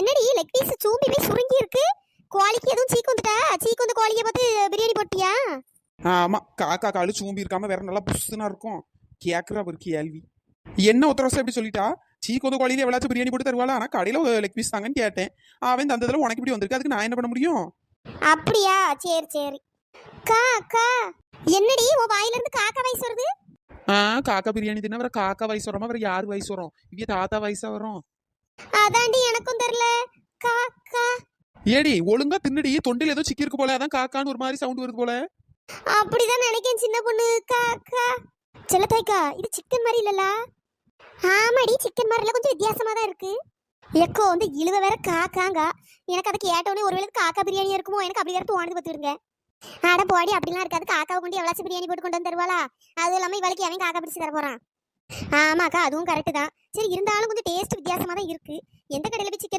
என்னடி leg piece சூம்பி போய் சுருங்கி இருக்கு. கோழிக்கு எதுவும் சீக்கு வந்துட்டா? சீக்கு வந்து கோழியை பார்த்து பிரியாணி போட்டியா? ஆமா, காக்கா காலு சூம்பி இருக்காம வேற நல்லா புஷ்ஷுனா இருக்கும். கேக்குற ஒரு கேள்வி. என்ன ஒருத்தர வருஷம் எப்படி சொல்லிட்டா? சீக்கோத கோழியில எவ்வளவு பிரியாணி போட்டு தருவாளா? ஆனா கடையில லெக் பீஸ் தாங்கன்னு கேட்டேன். அவன் தந்ததுல உனக்கு இப்படி வந்திருக்கு, அதுக்கு நான் என்ன பண்ண முடியும்? அப்படியா? சரி சரி. அக்கா என்னடி உன் வாயில இருந்து காக்கா வயசு வருது? காக்கா பிரியாணி தின்னா வேற காக்கா வயசு வராம வேற யாரு வயசு வரும்? இவ தாத்தா வயசா வரும். அதாண்டி எனக்கும் தெரியல. காக்கா ஏடி ஒழுங்கா தின்னுடி, தொண்டில ஏதோ சிக்கி இருக்கு போல, அதான் காக்கான்னு ஒரு மாதிரி சவுண்ட் வருது போல. அப்படிதான் நினைக்கேன் சின்ன பொண்ணு. காக்கா செல்லத்தாய்க்கா, இது சிக்கன் மாதிரி இல்லல? ஆமாடி, சிக்கன் மாதிரி இல்ல, கொஞ்சம் வித்தியாசமா தான் இருக்கு. எக்கோ வந்து இழுவ வேற காக்காங்க. எனக்கு அதை கேட்டோடனே ஒருவேளை காக்கா பிரியாணியா இருக்குமோ, எனக்கு அப்படி வேற தோணுது பார்த்துருங்க. அட போடி, அப்படிலாம் இருக்காது. காக்காவை கொண்டு எவ்வளவு பிரியாணி போட்டு கொண்டு வந்து தருவாளா? அதுவும் இல்லாம இவளுக்கு அவன் காக்கா பிடிச்சி தர போறான். ஆமாக்கா, அதுவும் கரெக்ட் தான். சரி, இருந்தாலும் கொஞ்சம் டேஸ்ட் வித்தியாசமா தான் இருக்கு. எந்த கடையில போய் சிக்கன்